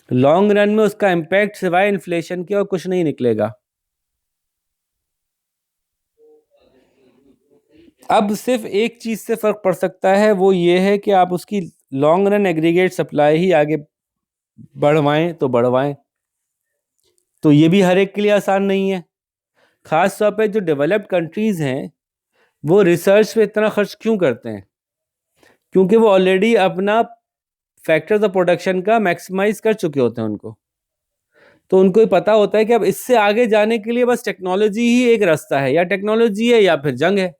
लॉन्ग रन में उसका इम्पैक्ट सिवाय इन्फ्लेशन के और कुछ नहीं निकलेगा। अब सिर्फ एक चीज से फर्क पड़ सकता है, वो ये है कि आप उसकी लॉन्ग रन एग्रीगेट सप्लाई ही आगे बढ़वाएं तो बढ़वाएं। तो ये भी हर एक के लिए आसान नहीं है। खास तौर पे जो डेवलप्ड कंट्रीज हैं वो रिसर्च पे इतना खर्च क्यों करते हैं? क्योंकि वो ऑलरेडी अपना फैक्टर्स ऑफ प्रोडक्शन का मैक्सिमाइज कर चुके होते हैं उनको। तो उनको ये पता होता है कि अब इससे आगे जाने के लिए बस टेक्नोलॉजी ही एक रास्ता है, या टेक्नोलॉजी है या फिर जंग है।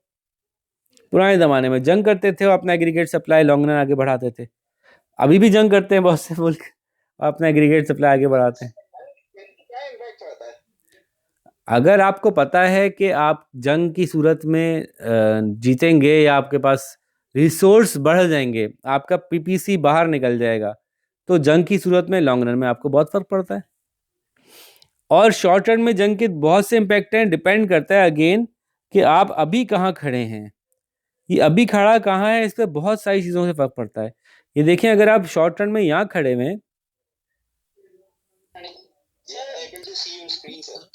पुराने ज़माने में जंग करते थे और अपना एग्रीगेट सप्लाई लॉन्ग रन आगे बढ़ाते थे। अभी भी जंग करते हैं बहुत से मुल्क, अपना एग्रीगेट सप्लाई आगे बढ़ाते हैं। अगर आपको पता है कि आप जंग की सूरत में जीतेंगे या आपके पास रिसोर्स बढ़ जाएंगे, आपका पीपीसी बाहर निकल जाएगा, तो जंग की सूरत में लॉन्ग रन में आपको बहुत फर्क पड़ता है। और शॉर्ट रन में जंग के बहुत से इम्पैक्ट हैं, डिपेंड करता है अगेन कि आप अभी कहाँ खड़े हैं। ये अभी खड़ा कहाँ है, इस पर बहुत सारी चीज़ों से फर्क पड़ता है। ये देखें, अगर आप शॉर्ट रन में यहाँ खड़े हुए हैं,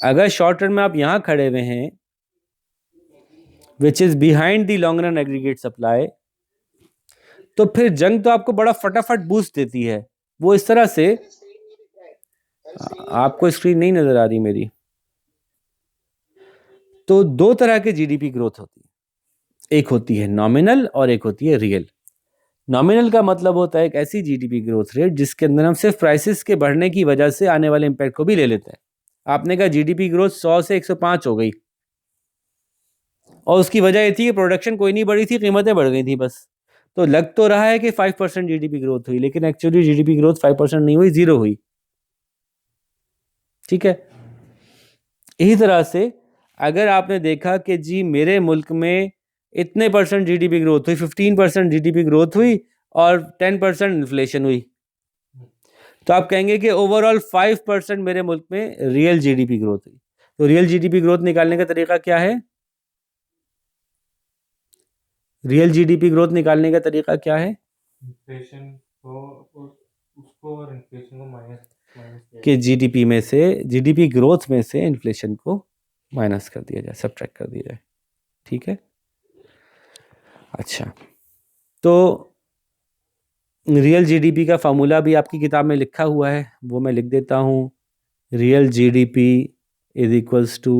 अगर शॉर्ट रन में आप यहाँ खड़े हुए हैं which is behind the long run aggregate supply, तो फिर जंग तो आपको बड़ा फटाफट बूस्ट देती है। वो इस तरह से, आपको स्क्रीन नहीं नजर आ रही मेरी? तो दो तरह के जीडीपी ग्रोथ होती है, एक होती है नॉमिनल और एक होती है रियल। नॉमिनल का मतलब होता है एक ऐसी जीडीपी ग्रोथ रेट जिसके अंदर हम सिर्फ प्राइसेस के बढ़ने की वजह से आने वाले इम्पैक्ट को भी ले लेते हैं। आपने कहा जीडीपी ग्रोथ 100 से 105 हो गई, और उसकी वजह ये थी कि प्रोडक्शन कोई नहीं बढ़ी थी, कीमतें बढ़ गई थी बस। तो लग तो रहा है कि 5% जीडीपी ग्रोथ हुई, लेकिन एक्चुअली जीडीपी ग्रोथ 5% नहीं हुई, 0 हुई। ठीक है। इसी तरह से अगर आपने देखा कि जी मेरे मुल्क में इतने परसेंट जीडीपी ग्रोथ हुई, 15% जीडीपी ग्रोथ हुई और 10% इन्फ्लेशन हुई, तो आप कहेंगे कि ओवरऑल 5% मेरे मुल्क में रियल जीडीपी ग्रोथ हुई। तो रियल जीडीपी ग्रोथ निकालने का तरीका क्या है? रियल जीडीपी ग्रोथ निकालने का तरीका क्या है? इन्फ्लेशन को उसको और इन्फ्लेशन को माइनस कि जीडीपी में से, जीडीपी ग्रोथ में से इन्फ्लेशन को माइनस कर दिया जाए, सब्ट्रैक्ट कर दिया जाए। ठीक है। अच्छा, तो रियल जीडीपी का फार्मूला भी आपकी किताब में लिखा हुआ है, वो मैं लिख देता हूँ। Real GDP is equals to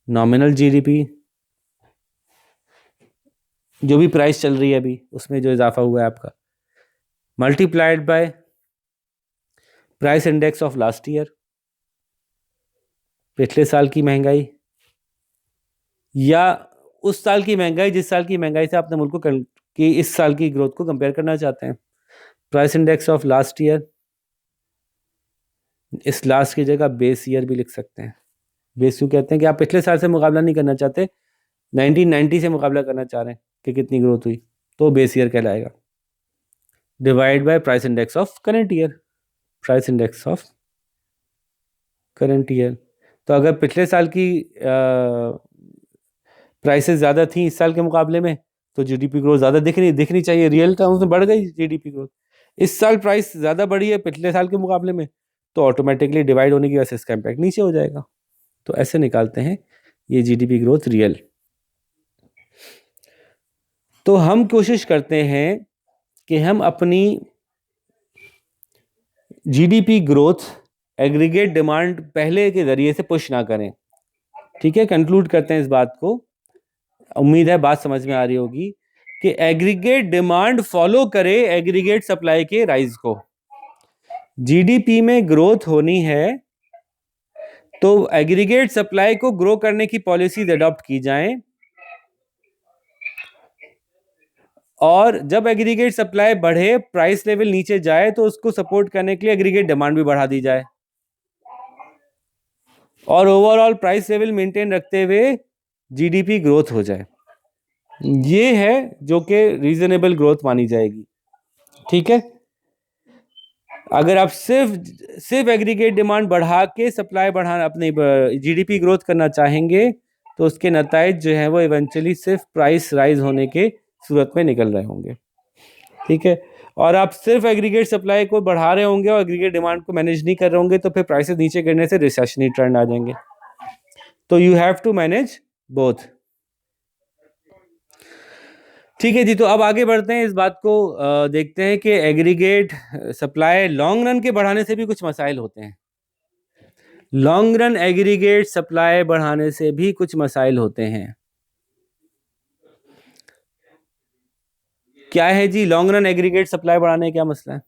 nominal GDP, जो भी प्राइस चल रही है अभी उसमें जो इजाफा हुआ है आपका, multiplied by price index of last year, पिछले साल की महंगाई, या उस साल की महंगाई जिस साल की महंगाई से आपने मुल्क को कि इस साल की ग्रोथ को कंपेयर करना चाहते हैं। Price index of last year, इस लास्ट की जगह बेस ईयर भी लिख सकते हैं। बेस क्यों कहते हैं? कि आप पिछले साल से मुकाबला नहीं करना चाहते, 1990 से मुकाबला करना चाह रहे हैं कि कितनी ग्रोथ हुई, तो बेस ईयर कहलाएगा। Divide by price index of current year, price index of current year. तो अगर पिछले साल की प्राइसेस ज़्यादा थी इस साल के मुकाबले में, तो जीडीपी ग्रोथ ज़्यादा दिखनी चाहिए, रियल टर्म्स में बढ़ गई जीडीपी ग्रोथ। इस साल प्राइस ज़्यादा बढ़ी है पिछले साल के मुकाबले में, तो ऑटोमेटिकली डिवाइड होने की वजह से इसका इम्पैक्ट नीचे हो जाएगा। तो ऐसे निकालते हैं ये जीडीपी ग्रोथ रियल। तो हम कोशिश करते हैं कि हम अपनी जीडीपी ग्रोथ एग्रीगेट डिमांड पहले के ज़रिए से पुश ना करें। ठीक है, कंक्लूड करते हैं इस बात को। उम्मीद है बात समझ में आ रही होगी कि एग्रीगेट डिमांड फॉलो करे एग्रीगेट सप्लाई के राइज को। जीडीपी में ग्रोथ होनी है तो एग्रीगेट सप्लाई को ग्रो करने की पॉलिसीज अडॉप्ट की जाएं, और जब एग्रीगेट सप्लाई बढ़े, प्राइस लेवल नीचे जाए, तो उसको सपोर्ट करने के लिए एग्रीगेट डिमांड भी बढ़ा दी जाए, और ओवरऑल प्राइस लेवल मेंटेन रखते हुए जीडीपी ग्रोथ हो जाए। ये है जो कि रीजनेबल ग्रोथ मानी जाएगी। ठीक है। अगर आप सिर्फ एग्रीगेट डिमांड बढ़ा के सप्लाई बढ़ाना, अपनी जीडीपी ग्रोथ करना चाहेंगे, तो उसके नताइज जो है वो इवेंचुअली सिर्फ प्राइस राइज होने के सूरत में निकल रहे होंगे। ठीक है। और आप सिर्फ एग्रीगेट सप्लाई को बढ़ा रहे होंगे और एग्रीगेट डिमांड को मैनेज नहीं कर रहे होंगे, तो फिर प्राइसेस नीचे गिरने से रिसेशनरी ट्रेंड आ जाएंगे। तो you have to manage both. ठीक है जी, तो अब आगे बढ़ते हैं, इस बात को देखते हैं कि एग्रीगेट सप्लाई लॉन्ग रन के बढ़ाने से भी कुछ मसाइल होते हैं। लॉन्ग रन एग्रीगेट सप्लाई बढ़ाने से भी कुछ मसाइल होते हैं। क्या है जी लॉन्ग रन एग्रीगेट सप्लाई बढ़ाने का क्या मसला है?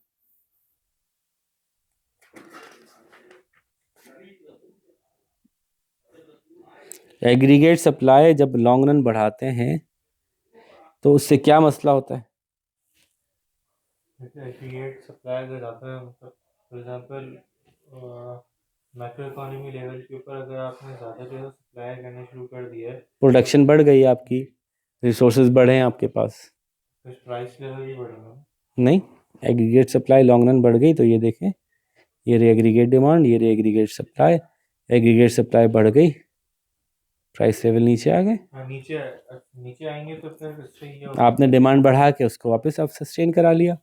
एग्रीगेट सप्लाई जब लॉन्ग रन बढ़ाते हैं तो उससे क्या मसला होता है? एग्रीगेट सप्लाई अगर ज़्यादा है, मतलब for example macro economy level के ऊपर अगर आपने ज़्यादा जो है सप्लाई करना शुरू कर दिया है, प्रोडक्शन बढ़ गई आपकी, रिसोर्सेज बढ़े हैं आपके पास, तो प्राइस लेवल भी बढ़ेगा। नहीं, एग्रीगेट सप्लाई लॉन्ग रन बढ़ गई तो ये देखें, ये रही एग्रीगेट डिमांड, ये रही एग्रीगेट सप्लाई, एग्रीगेट सप्लाई बढ़ गई, प्राइस लेवल नीचे आ गए, हाँ, नीचे आएंगे तो फिर इससे ये आपने डिमांड बढ़ा के उसको वापस आप सस्टेन करा लिया।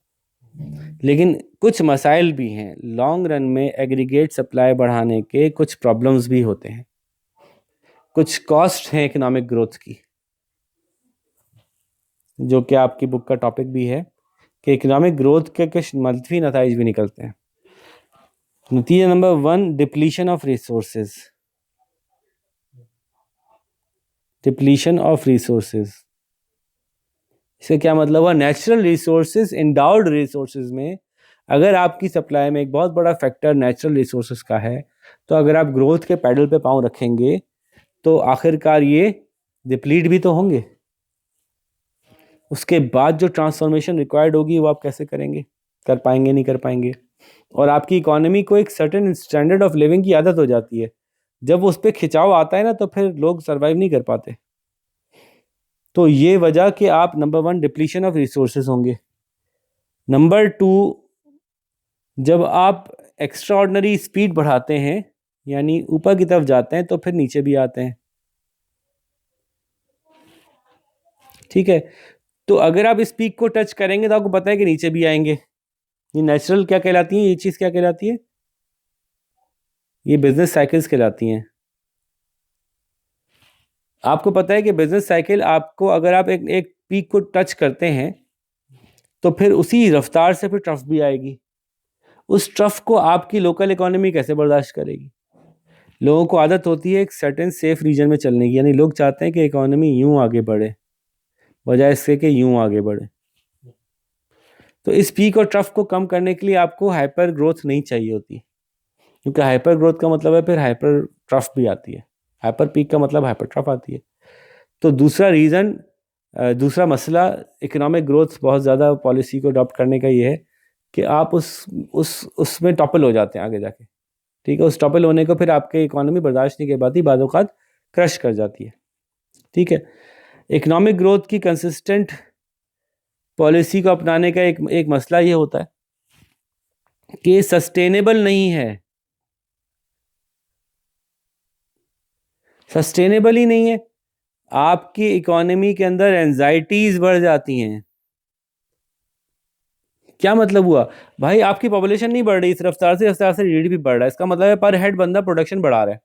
लेकिन कुछ मसाइल भी हैं लॉन्ग रन में, एग्रीगेट सप्लाई बढ़ाने के कुछ प्रॉब्लम्स भी होते हैं, कुछ कॉस्ट हैं इकोनॉमिक ग्रोथ की, जो कि आपकी बुक का टॉपिक भी है कि इकोनॉमिक ग्रोथ के कुछ मंफी नतीजे भी निकलते हैं। नतीजा number 1, depletion of resources. Depletion of resources, इसका क्या मतलब हुआ? नेचुरल रिसोर्सेज, इंडाउड रिसोर्सेज में अगर आपकी सप्लाई में एक बहुत बड़ा फैक्टर नेचुरल रिसोर्सेज का है, तो अगर आप ग्रोथ के पैडल पे पाँव रखेंगे तो आखिरकार ये डिप्लीट भी तो होंगे। उसके बाद जो ट्रांसफॉर्मेशन रिक्वायर्ड होगी वो आप कैसे करेंगे? कर पाएंगे? नहीं कर पाएंगे। और आपकी इकोनॉमी को एक सर्टेन स्टैंडर्ड ऑफ लिविंग की आदत हो जाती है, जब उस पर खिंचाव आता है ना तो फिर लोग सर्वाइव नहीं कर पाते। तो ये वजह कि आप नंबर 1 डिप्लीशन ऑफ रिसोर्सेज होंगे। नंबर 2, जब आप एक्स्ट्रा ऑर्डिनरी स्पीड बढ़ाते हैं यानी ऊपर की तरफ जाते हैं तो फिर नीचे भी आते हैं। ठीक है, तो अगर आप इस पीक को टच करेंगे तो आपको पता है कि नीचे भी आएंगे। ये नेचुरल क्या कहलाती है? ये चीज़ क्या कहलाती है? ये बिजनेस साइकिल्स कहलाती हैं। आपको पता है कि बिजनेस साइकिल आपको, अगर आप एक पीक को टच करते हैं तो फिर उसी रफ्तार से फिर ट्रफ भी आएगी। उस ट्रफ को आपकी लोकल इकोनॉमी कैसे बर्दाश्त करेगी? लोगों को आदत होती है एक सर्टेन सेफ रीजन में चलने की, यानी लोग चाहते हैं कि इकोनॉमी यूं आगे बढ़े बजाय इसके कि यूं आगे बढ़े। तो इस पीक और ट्रफ को कम करने के लिए आपको हाइपर ग्रोथ नहीं चाहिए होती, क्योंकि हाइपर ग्रोथ का मतलब है फिर हाइपर ट्रफ भी आती है। हाइपर पीक का मतलब हाइपर ट्रफ आती है। तो दूसरा रीज़न, दूसरा मसला इकोनॉमिक ग्रोथ बहुत ज़्यादा पॉलिसी को अडॉप्ट करने का ये है कि आप उसमें टॉपल हो जाते हैं आगे जाके। ठीक है, उस टॉपल होने को फिर आपके इकोनॉमी बर्दाश्त नहीं कर पाती, बाद औक़ात क्रश कर जाती है। ठीक है, इकोनॉमिक ग्रोथ की कंसिस्टेंट पॉलिसी को अपनाने का एक मसला ये होता है कि सस्टेनेबल नहीं है। सस्टेनेबल ही नहीं है, आपकी इकोनॉमी के अंदर एंजाइटीज बढ़ जाती हैं। क्या मतलब हुआ भाई? आपकी पॉपुलेशन नहीं बढ़ रही इस रफ्तार से जीडीपी बढ़ रहा है, इसका मतलब है पर हेड बंदा प्रोडक्शन बढ़ा रहा है।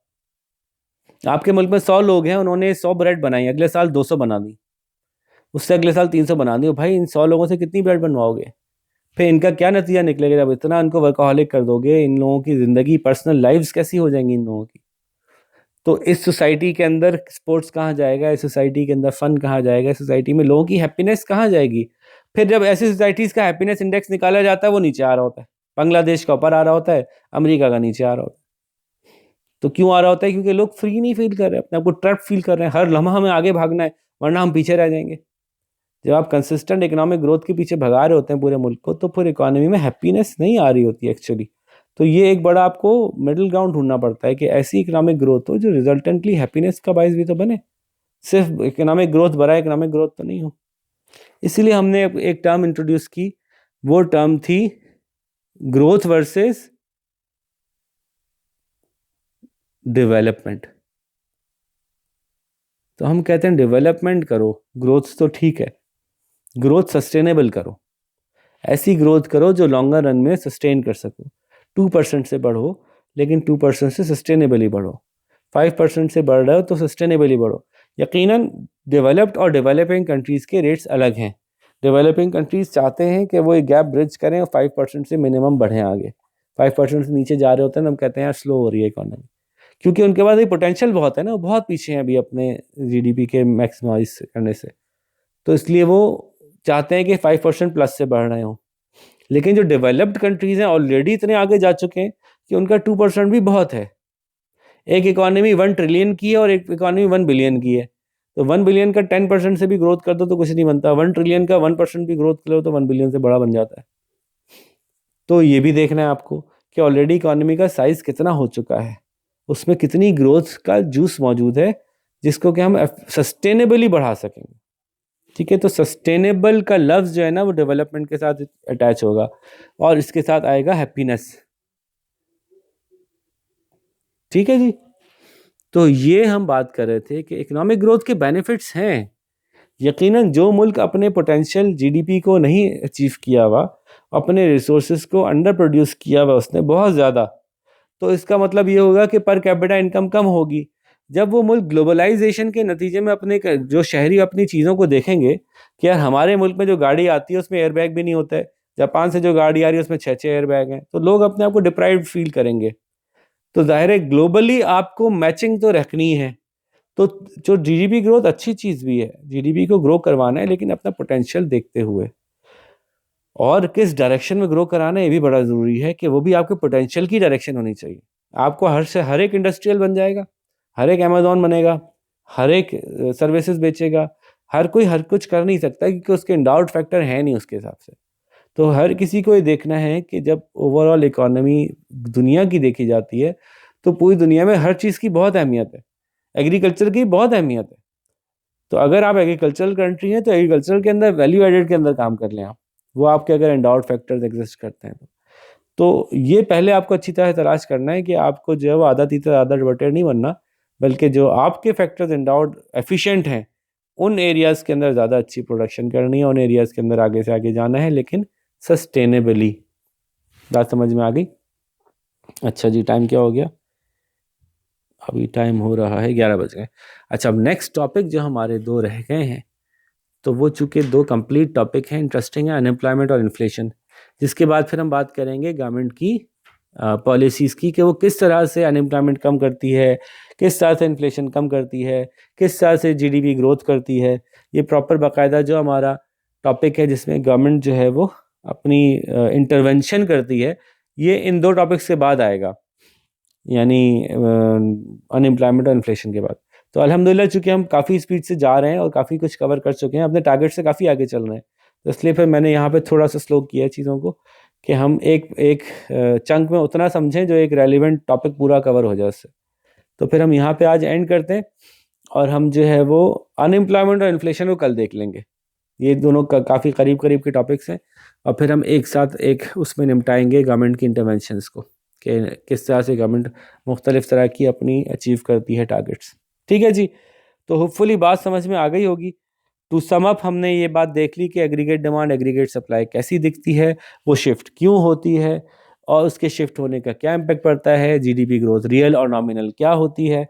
आपके मुल्क में 100 लोग हैं, उन्होंने 100 ब्रेड बनाई, अगले साल 200 बना दी, उससे अगले साल 300 बना दी। भाई इन 100 लोगों से कितनी ब्रेड बनवाओगे? फिर इनका क्या नतीजा निकलेगा? जब इतना इनको वर्कहॉलिक कर दोगे, इन लोगों की ज़िंदगी, पर्सनल लाइफ्स कैसी हो जाएंगी इन लोगों की? तो इस सोसाइटी के अंदर स्पोर्ट्स कहाँ जाएगा? इस सोसाइटी के अंदर फन कहाँ जाएगा? इस सोसाइटी में लोगों की हैप्पीनेस कहाँ जाएगी? फिर जब ऐसी सोसाइटीज़ का हैप्पीनेस इंडेक्स निकाला जाता है, वो नीचे आ रहा होता है, बांग्लादेश का ऊपर आ रहा होता है, अमेरिका का नीचे आ रहा होता है। तो क्यों आ रहा होता है? क्योंकि लोग फ्री नहीं फील कर रहे, अपने आप को ट्रैप फील कर रहे हैं, हर लम्हा हमें आगे भागना है वरना हम पीछे रह जाएंगे। जब आप कंसिस्टेंट इकोनॉमिक ग्रोथ के पीछे भगा रहे होते हैं पूरे मुल्क को, तो फिर इकोनॉमी में हैप्पीनेस नहीं आ रही होती एक्चुअली। तो ये एक बड़ा आपको मिडिल ग्राउंड ढूंढना पड़ता है कि ऐसी इकोनॉमिक ग्रोथ हो जो रिजल्टेंटली हैप्पीनेस का बायस भी तो बने, सिर्फ इकोनॉमिक ग्रोथ बड़ा इकोनॉमिक ग्रोथ तो नहीं हो। इसीलिए हमने एक टर्म इंट्रोड्यूस की, वो टर्म थी ग्रोथ वर्सेस डेवलपमेंट। तो हम कहते हैं डेवलपमेंट करो, ग्रोथ तो ठीक है, ग्रोथ सस्टेनेबल करो, ऐसी ग्रोथ करो जो लॉन्गर रन में सस्टेन कर सको। 2% से बढ़ो, लेकिन 2% से सस्टेनेबली बढ़ो। 5% से बढ़ रहे हो तो सस्टेनेबली बढ़ो, यकीनन डेवलप्ड और डेवलपिंग कंट्रीज़ के रेट्स अलग हैं। डेवलपिंग कंट्रीज़ चाहते हैं कि वो एक गैप ब्रिज करें और 5% से मिनिमम बढ़ें आगे। 5% से नीचे जा रहे होते हैं तो हम कहते हैं यार स्लो हो रही है इकोनॉमी, क्योंकि उनके पास ये पोटेंशियल बहुत है ना, वो बहुत पीछे हैं अभी अपने जीडीपी के मैक्सिमाइज करने से, तो इसलिए वो चाहते हैं कि 5% प्लस से बढ़ रहे हों। लेकिन जो डेवलप्ड कंट्रीज़ हैं ऑलरेडी इतने आगे जा चुके हैं कि उनका 2% भी बहुत है। एक इकोनॉमी 1 ट्रिलियन की है और एक इकोनॉमी 1 बिलियन की है, तो 1 बिलियन का 10% से भी ग्रोथ कर दो तो कुछ नहीं बनता, 1 ट्रिलियन का 1% भी ग्रोथ करो तो 1 बिलियन से बड़ा बन जाता है। तो ये भी देखना है आपको कि ऑलरेडी इकोनॉमी का साइज़ कितना हो चुका है, उसमें कितनी ग्रोथ का जूस मौजूद है जिसको कि हम सस्टेनेबली बढ़ा सकेंगे। ठीक है, तो सस्टेनेबल का लफ्ज़ जो है ना वो डेवलपमेंट के साथ अटैच होगा और इसके साथ आएगा हैप्पीनेस। ठीक है जी, तो ये हम बात कर रहे थे कि इकोनॉमिक ग्रोथ के बेनिफिट्स हैं। यकीनन जो मुल्क अपने पोटेंशियल जीडीपी को नहीं अचीव किया हुआ, अपने रिसोर्सेज को अंडर प्रोड्यूस किया हुआ उसने बहुत ज़्यादा, तो इसका मतलब ये होगा कि पर कैपिटा इनकम कम होगी। जब वो मुल्क ग्लोबलाइजेशन के नतीजे में अपने जो शहरी अपनी चीज़ों को देखेंगे कि यार हमारे मुल्क में जो गाड़ी आती है उसमें एयरबैग भी नहीं होता है, जापान से जो गाड़ी आ रही है उसमें 6-6 एयरबैग हैं, तो लोग अपने आप को डिप्राइव्ड फील करेंगे। तो ज़ाहिर है ग्लोबली आपको मैचिंग तो रखनी है। तो जो जीडीपी ग्रोथ अच्छी चीज़ भी है, जीडीपी को ग्रो करवाना है लेकिन अपना पोटेंशियल देखते हुए, और किस डायरेक्शन में ग्रो कराना है ये भी बड़ा ज़रूरी है कि वो भी आपके पोटेंशियल की डायरेक्शन होनी चाहिए। आपको हर एक इंडस्ट्रियल बन जाएगा, हर एक अमेज़न बनेगा, हर एक सर्विसेज बेचेगा, हर कोई हर कुछ कर नहीं सकता क्योंकि उसके एंडाउड फैक्टर है नहीं उसके हिसाब से। तो हर किसी को ये देखना है कि जब ओवरऑल इकोनॉमी दुनिया की देखी जाती है तो पूरी दुनिया में हर चीज़ की बहुत अहमियत है, एग्रीकल्चर की बहुत अहमियत है। तो अगर आप एग्रीकल्चरल कंट्री हैं तो एग्रीकल्चर के अंदर वैल्यू एडेड के अंदर काम कर लें आप, वो आपके अगर एंडाउड फैक्टर्स एग्जिस्ट करते हैं तो ये पहले आपको अच्छी तरह तलाश करना है कि आपको जो है वो आधा तीतर आधा डिवर्टेड नहीं बनना, बल्कि जो आपके फैक्टर्स एंडाउड एफिशिएंट हैं उन एरियाज़ के अंदर ज़्यादा अच्छी प्रोडक्शन करनी है, उन एरियाज़ के अंदर आगे से आगे जाना है, लेकिन सस्टेनेबली। बात समझ में आ गई? अच्छा जी, टाइम क्या हो गया? अभी टाइम हो रहा है 11 बज गए। अच्छा, अब नेक्स्ट टॉपिक जो हमारे 2 रह गए हैं, तो वो चूँकि 2 कंप्लीट टॉपिक हैं, इंटरेस्टिंग है, अनएम्प्लॉयमेंट और इन्फ्लेशन। जिसके बाद फिर हम बात करेंगे गवर्नमेंट की पॉलिसीज़ की कि वो किस तरह से अनएम्प्लॉयमेंट कम करती है, किस तरह से इन्फ्लेशन कम करती है, किस तरह से जीडीपी ग्रोथ करती है। ये प्रॉपर बाकायदा जो हमारा टॉपिक है जिसमें गवर्नमेंट जो है वो अपनी इंटरवेंशन करती है, ये इन 2 टॉपिक्स के बाद आएगा, यानी अनएम्प्लॉयमेंट और इन्फ्लेशन के बाद। तो अल्हम्दुलिल्लाह चूँकि हम काफ़ी स्पीड से जा रहे हैं और काफ़ी कुछ कवर कर चुके हैं, अपने टारगेट से काफ़ी आगे चल रहे हैं, तो इसलिए फिर मैंने यहाँ पे थोड़ा सा स्लो किया है चीज़ों को कि हम एक एक चंक में उतना समझें जो एक रेलिवेंट टॉपिक पूरा कवर हो जाए उससे। तो फिर हम यहाँ पे आज एंड करते हैं और हम जो है वो अनएम्प्लॉयमेंट और इन्फ्लेशन को कल देख लेंगे। ये दोनों काफ़ी करीब करीब के टॉपिक्स हैं और फिर हम एक साथ एक उसमें निपटाएंगे गवर्नमेंट की इंटरवेंशंस को कि किस तरह से गवर्नमेंट मुख्तलिफ तरह की अपनी अचीव करती है टारगेट्स। ठीक है जी, तो होपफुली बात समझ में आ गई होगी। टू सम अप हमने ये बात देख ली कि एग्रीगेट डिमांड एग्रीगेट सप्लाई कैसी दिखती है, वो शिफ्ट क्यों होती है और उसके शिफ्ट होने का क्या इम्पेक्ट पड़ता है, जीडीपी ग्रोथ रियल और नॉमिनल क्या होती है,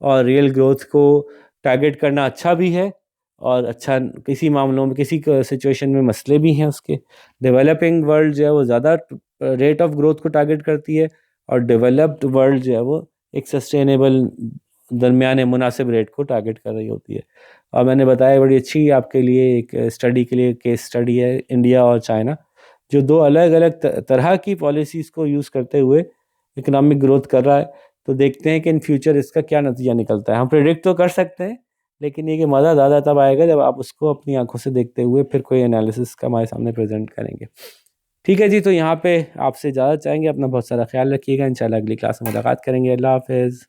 और रियल ग्रोथ को टारगेट करना अच्छा भी है और अच्छा किसी मामलों में किसी सिचुएशन में मसले भी हैं उसके। डेवलपिंग वर्ल्ड जो है वो ज़्यादा रेट ऑफ ग्रोथ को टारगेट करती है और डेवलप्ड वर्ल्ड जो है वो एक सस्टेनेबल दरमियाने मुनासिब रेट को टारगेट कर रही होती है। और मैंने बताया बड़ी अच्छी आपके लिए एक स्टडी के लिए केस स्टडी है इंडिया और चाइना, जो 2 अलग अलग तरह की पॉलिसीज़ को यूज़ करते हुए इकोनॉमिक ग्रोथ कर रहा है। तो देखते हैं कि इन फ्यूचर इसका क्या नतीजा निकलता है। हम प्रेडिक्ट तो कर सकते हैं, लेकिन ये कि मज़ा ज़्यादा तब आएगा जब आप उसको अपनी आंखों से देखते हुए फिर कोई एनालिसिस का हमारे सामने प्रेजेंट करेंगे। ठीक है जी, तो यहाँ पे आपसे इजाज़त चाहेंगे। अपना बहुत सारा ख्याल रखिएगा। इंशाल्लाह अगली क्लास में मुलाकात करेंगे। अल्लाह हाफ़िज़।